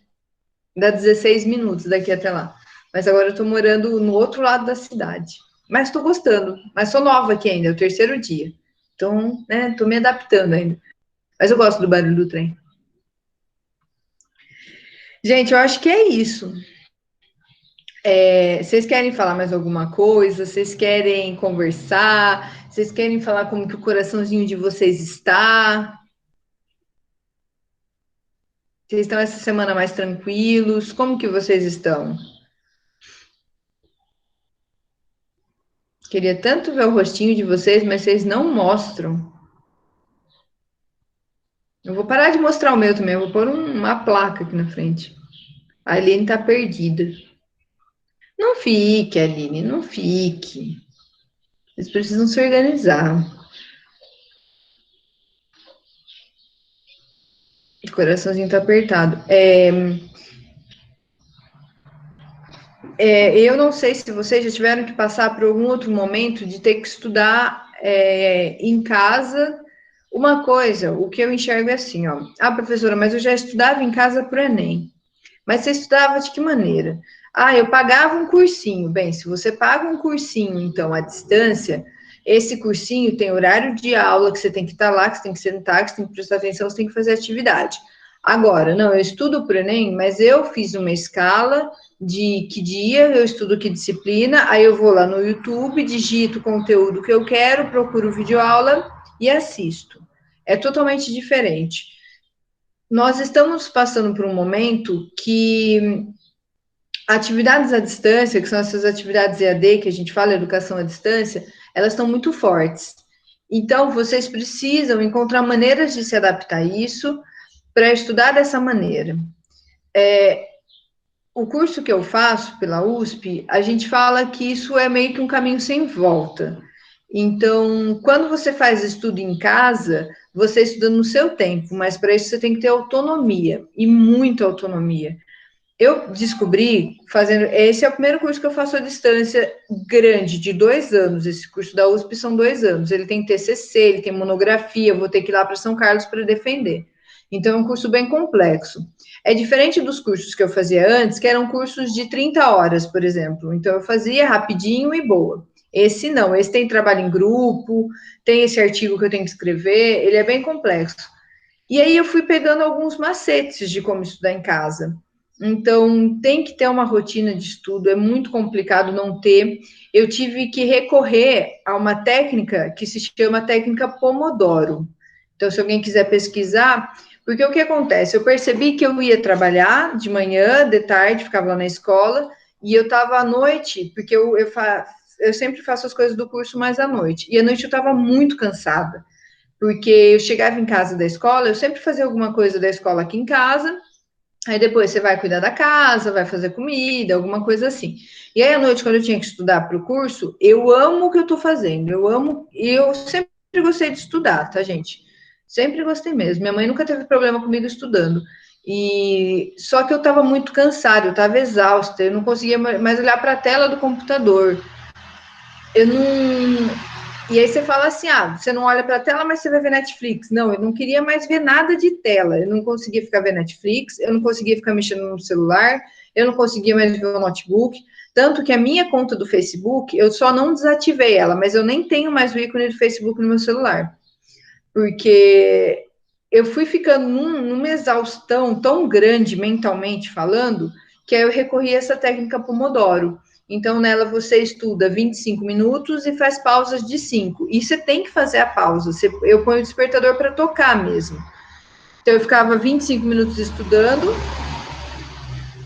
Dá 16 minutos daqui até lá. Mas agora eu tô morando no outro lado da cidade. Mas tô gostando. Mas sou nova aqui ainda, é o terceiro dia. Então, né, tô me adaptando ainda. Mas eu gosto do barulho do trem. Gente, eu acho que é isso. Vocês querem falar mais alguma coisa? Vocês querem conversar? Vocês querem falar como que o coraçãozinho de vocês está? Vocês estão essa semana mais tranquilos? Como que vocês estão? Queria tanto ver o rostinho de vocês, mas vocês não mostram. Eu vou parar de mostrar o meu também, eu vou pôr uma placa aqui na frente. A Aline tá perdida. Não fique, Aline, não fique. Vocês precisam se organizar. O coraçãozinho tá apertado. Eu não sei se vocês já tiveram que passar por algum outro momento de ter que estudar em casa uma coisa. O que eu enxergo é assim, ó. Ah, professora, mas eu já estudava em casa para o Enem. Mas você estudava de que maneira? Ah, eu pagava um cursinho. Bem, se você paga um cursinho, então, à distância, esse cursinho tem horário de aula que você tem que estar lá, que você tem que sentar, que você tem que prestar atenção, você tem que fazer atividade. Agora, não, eu estudo para o Enem, mas eu fiz uma escala de que dia eu estudo que disciplina, aí eu vou lá no YouTube, digito o conteúdo que eu quero, procuro videoaula e assisto. É totalmente diferente. Nós estamos passando por um momento que atividades à distância, que são essas atividades EAD que a gente fala, educação à distância, elas estão muito fortes. Então, vocês precisam encontrar maneiras de se adaptar a isso para estudar dessa maneira. O curso que eu faço pela USP, a gente fala que isso é meio que um caminho sem volta. Então, quando você faz estudo em casa, você estuda no seu tempo, mas para isso você tem que ter autonomia, e muita autonomia. Eu descobri fazendo. Esse é o primeiro curso que eu faço à distância grande, de 2 anos. Esse curso da USP são 2 anos. Ele tem TCC, ele tem monografia, eu vou ter que ir lá para São Carlos para defender. Então, é um curso bem complexo. É diferente dos cursos que eu fazia antes, que eram cursos de 30 horas, por exemplo. Então, eu fazia rapidinho e boa. Esse não, esse tem trabalho em grupo, tem esse artigo que eu tenho que escrever, ele é bem complexo. E aí eu fui pegando alguns macetes de como estudar em casa. Então, tem que ter uma rotina de estudo, é muito complicado não ter. Eu tive que recorrer a uma técnica que se chama técnica Pomodoro. Então, se alguém quiser pesquisar, porque o que acontece? Eu percebi que eu ia trabalhar de manhã, de tarde, ficava lá na escola, e eu estava à noite, porque eu sempre faço as coisas do curso mais à noite, e à noite eu estava muito cansada, porque eu chegava em casa da escola, eu sempre fazia alguma coisa da escola aqui em casa, aí depois você vai cuidar da casa, vai fazer comida, alguma coisa assim. E aí à noite, quando eu tinha que estudar para o curso, eu amo o que eu estou fazendo, eu amo, e eu sempre gostei de estudar, tá, gente? Sempre gostei mesmo. Minha mãe nunca teve problema comigo estudando. E só que eu estava muito cansada, eu estava exausta, eu não conseguia mais olhar para a tela do computador. Eu não. E aí você fala assim: ah, você não olha para a tela, mas você vai ver Netflix. Não, eu não queria mais ver nada de tela. Eu não conseguia ficar vendo Netflix, eu não conseguia ficar mexendo no celular, eu não conseguia mais ver o notebook. Tanto que a minha conta do Facebook, eu só não desativei ela, mas eu nem tenho mais o ícone do Facebook no meu celular. Porque eu fui ficando numa exaustão tão grande mentalmente falando, que aí eu recorri a essa técnica Pomodoro. Então, nela você estuda 25 minutos e faz pausas de 5. E você tem que fazer a pausa. Eu ponho o despertador para tocar mesmo. Então, eu ficava 25 minutos estudando.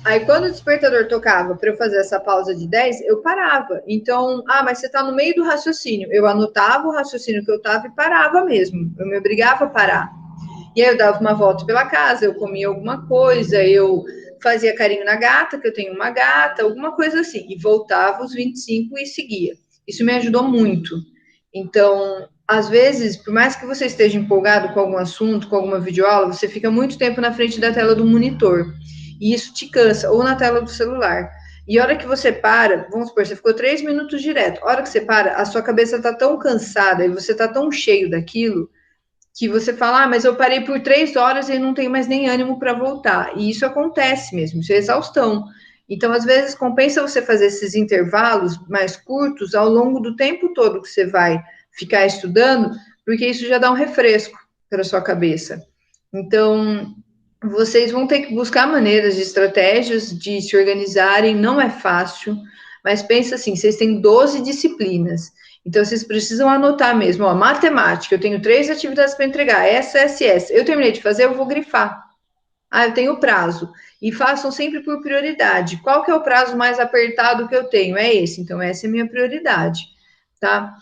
Aí, quando o despertador tocava para eu fazer essa pausa de 10, eu parava. Então, mas você está no meio do raciocínio. Eu anotava o raciocínio que eu estava e parava mesmo. Eu me obrigava a parar. E aí eu dava uma volta pela casa, eu comia alguma coisa, eu fazia carinho na gata, que eu tenho uma gata, alguma coisa assim, e voltava os 25 e seguia. Isso me ajudou muito. Então, às vezes, por mais que você esteja empolgado com algum assunto, com alguma videoaula, você fica muito tempo na frente da tela do monitor. e isso te cansa, ou na tela do celular. E a hora que você para, vamos supor, você ficou 3 minutos direto, a hora que você para, a sua cabeça está tão cansada e você está tão cheio daquilo, que você fala, mas eu parei por 3 horas e não tenho mais nem ânimo para voltar. E isso acontece mesmo, isso é exaustão. Então, às vezes, compensa você fazer esses intervalos mais curtos ao longo do tempo todo que você vai ficar estudando, porque isso já dá um refresco para a sua cabeça. Então, vocês vão ter que buscar maneiras de estratégias de se organizarem, não é fácil, mas pensa assim, vocês têm 12 disciplinas, então vocês precisam anotar mesmo, ó, matemática, eu tenho 3 atividades para entregar, essa, eu terminei de fazer, eu vou grifar. Ah, eu tenho prazo. E façam sempre por prioridade. Qual que é o prazo mais apertado que eu tenho? É esse. Então, essa é a minha prioridade, tá?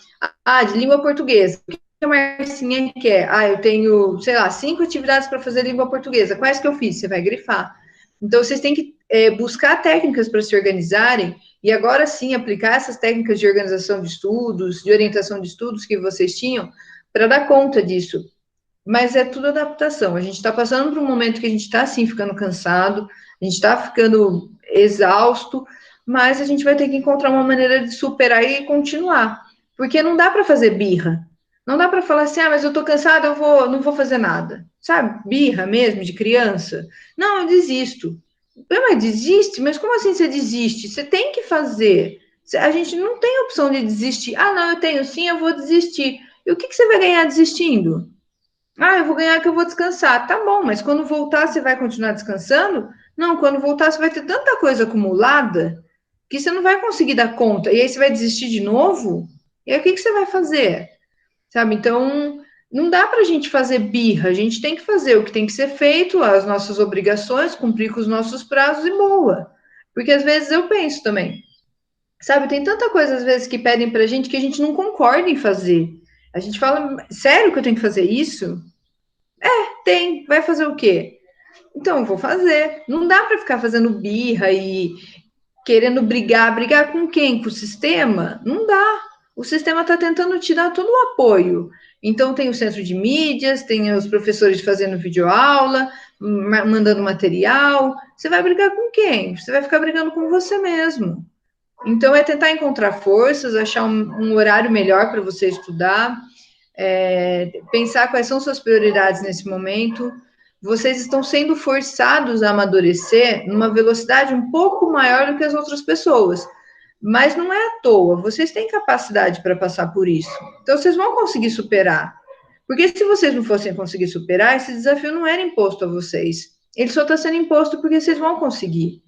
Ah, de língua portuguesa. O que a Marcinha quer? Ah, eu tenho, sei lá, 5 atividades para fazer língua portuguesa. Quais que eu fiz? Você vai grifar. Então, vocês têm que buscar técnicas para se organizarem e agora sim aplicar essas técnicas de organização de estudos, de orientação de estudos que vocês tinham para dar conta disso. Mas é tudo adaptação. A gente está passando por um momento que a gente está, assim, ficando cansado, a gente está ficando exausto, mas a gente vai ter que encontrar uma maneira de superar e continuar. Porque não dá para fazer birra. Não dá para falar assim, ah, mas eu estou cansado, não vou fazer nada. Sabe? Birra mesmo, de criança. Não, eu desisto. Mas desiste? Mas como assim você desiste? Você tem que fazer. A gente não tem opção de desistir. Ah, não, eu tenho sim, eu vou desistir. E o que você vai ganhar desistindo? Ah, eu vou ganhar que eu vou descansar. Tá bom, mas quando voltar, você vai continuar descansando? Não, quando voltar, você vai ter tanta coisa acumulada que você não vai conseguir dar conta. E aí você vai desistir de novo? E aí o que você vai fazer? Sabe? Então, não dá para a gente fazer birra. A gente tem que fazer o que tem que ser feito, as nossas obrigações, cumprir com os nossos prazos e boa. Porque às vezes eu penso também, sabe? Tem tanta coisa às vezes que pedem para a gente que a gente não concorda em fazer. A gente fala, sério que eu tenho que fazer isso? Tem, vai fazer o quê? Então, eu vou fazer. Não dá para ficar fazendo birra e querendo brigar. Brigar com quem? Com o sistema? Não dá. O sistema está tentando te dar todo o apoio. Então, tem o centro de mídias, tem os professores fazendo videoaula, mandando material. Você vai brigar com quem? Você vai ficar brigando com você mesmo. Então, é tentar encontrar forças, achar um horário melhor para você estudar, pensar quais são suas prioridades nesse momento. Vocês estão sendo forçados a amadurecer numa velocidade um pouco maior do que as outras pessoas. Mas não é à toa, vocês têm capacidade para passar por isso. Então, vocês vão conseguir superar. Porque se vocês não fossem conseguir superar, esse desafio não era imposto a vocês. Ele só está sendo imposto porque vocês vão conseguir.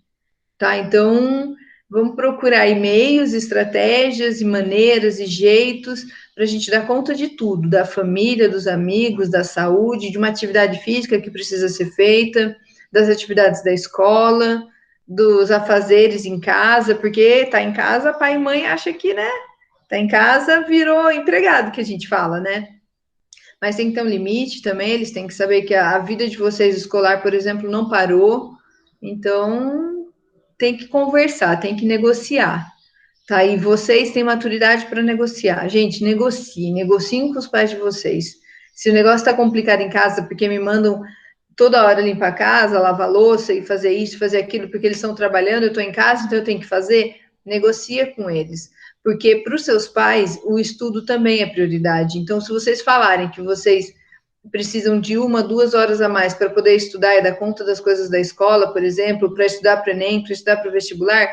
Tá? Então, vamos procurar e-mails, estratégias e maneiras e jeitos para a gente dar conta de tudo, da família, dos amigos, da saúde, de uma atividade física que precisa ser feita, das atividades da escola, dos afazeres em casa, porque tá em casa, pai e mãe acha que, né? Tá em casa, virou empregado, que a gente fala, né? Mas tem que ter um limite também, eles têm que saber que a vida de vocês escolar, por exemplo, não parou, então tem que conversar, tem que negociar. Tá, e vocês têm maturidade para negociar. Gente, negociem com os pais de vocês. Se o negócio está complicado em casa, porque me mandam toda hora limpar a casa, lavar a louça e fazer isso, fazer aquilo, porque eles estão trabalhando, eu estou em casa, então eu tenho que fazer, negocia com eles. Porque para os seus pais, o estudo também é prioridade. Então, se vocês falarem que vocês precisam de 1, 2 horas a mais para poder estudar e dar conta das coisas da escola, por exemplo, para estudar para o Enem, para estudar para o vestibular,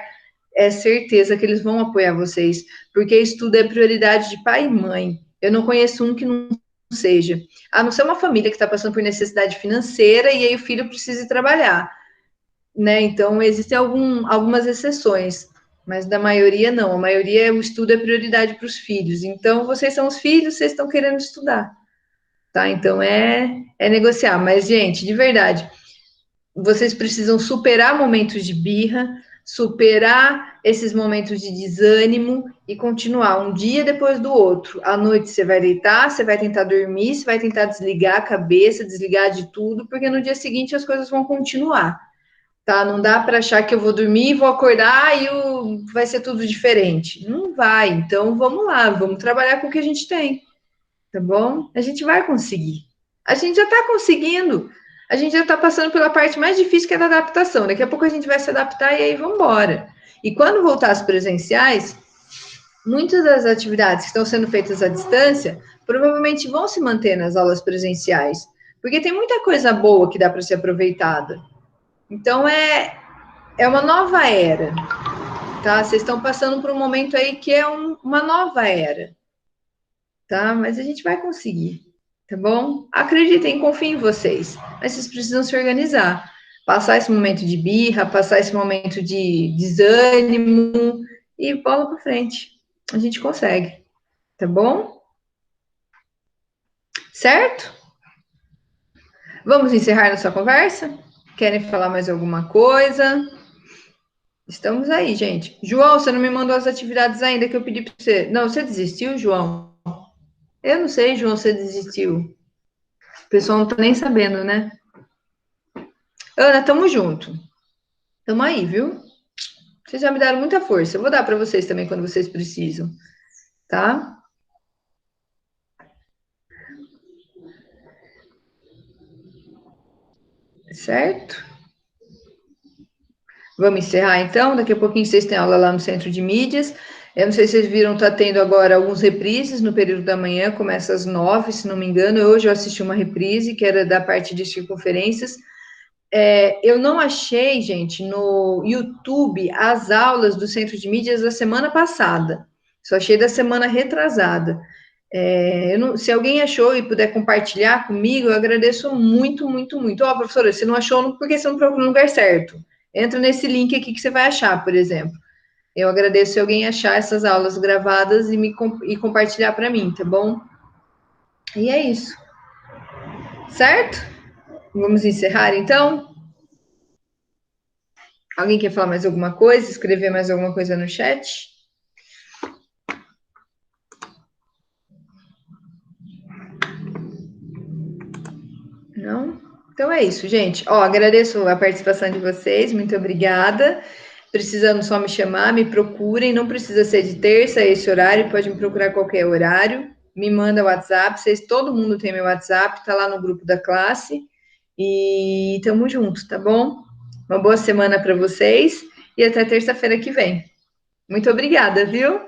é certeza que eles vão apoiar vocês, porque estudo é prioridade de pai e mãe. Eu não conheço um que não seja. A não ser uma família que está passando por necessidade financeira e aí o filho precisa trabalhar, né? Então, existem algumas exceções, mas da maioria não. A maioria, o estudo é prioridade para os filhos. Então, vocês são os filhos, vocês estão querendo estudar, tá? Então, é negociar. Mas, gente, de verdade, vocês precisam superar momentos de birra, superar esses momentos de desânimo e continuar um dia depois do outro. À noite você vai deitar, você vai tentar dormir, você vai tentar desligar a cabeça, desligar de tudo, porque no dia seguinte as coisas vão continuar, tá? Não dá para achar que eu vou dormir, vou acordar e vai ser tudo diferente. Não vai. Então vamos lá, vamos trabalhar com o que a gente tem, tá bom? A gente vai conseguir. A gente já está conseguindo. a gente já está passando pela parte mais difícil, que é da adaptação. Daqui a pouco a gente vai se adaptar e aí vamos embora. E quando voltar às presenciais, muitas das atividades que estão sendo feitas à distância provavelmente vão se manter nas aulas presenciais, porque tem muita coisa boa que dá para ser aproveitada. Então, é uma nova era, tá? Vocês estão passando por um momento aí que é uma nova era, tá? Mas a gente vai conseguir, tá bom? Acreditem, confiem em vocês, mas vocês precisam se organizar. Passar esse momento de birra, passar esse momento de desânimo e bola para frente. A gente consegue, tá bom? Certo? Vamos encerrar nossa conversa? Querem falar mais alguma coisa? Estamos aí, gente. João, você não me mandou as atividades ainda que eu pedi para você. Não, você desistiu, João? Eu não sei, João, você desistiu. O pessoal não tá nem sabendo, né? Ana, tamo junto. Tamo aí, viu? Vocês já me deram muita força. Eu vou dar para vocês também quando vocês precisam, tá? Certo? Vamos encerrar então. Daqui a pouquinho vocês têm aula lá no Centro de Mídias. Eu não sei se vocês viram, tá tendo agora alguns reprises no período da manhã, começa às 9, se não me engano. Hoje eu assisti uma reprise, que era da parte de circunferências. Eu não achei, gente, no YouTube as aulas do Centro de Mídias da semana passada. Só achei da semana retrasada. Se alguém achou e puder compartilhar comigo, eu agradeço muito, muito, muito. Ó, professora, você não achou porque você não procurou no lugar certo. Entra nesse link aqui que você vai achar, por exemplo. Eu agradeço se alguém achar essas aulas gravadas e compartilhar para mim, tá bom? E é isso. Certo? Vamos encerrar, então? Alguém quer falar mais alguma coisa? Escrever mais alguma coisa no chat? Não? Então é isso, gente. Ó, agradeço a participação de vocês, muito obrigada. Precisando só me chamar, me procurem. Não precisa ser de terça a esse horário, pode me procurar a qualquer horário. Me manda WhatsApp, todo mundo tem meu WhatsApp, tá lá no grupo da classe. E tamo junto, tá bom? Uma boa semana para vocês e até terça-feira que vem. Muito obrigada, viu?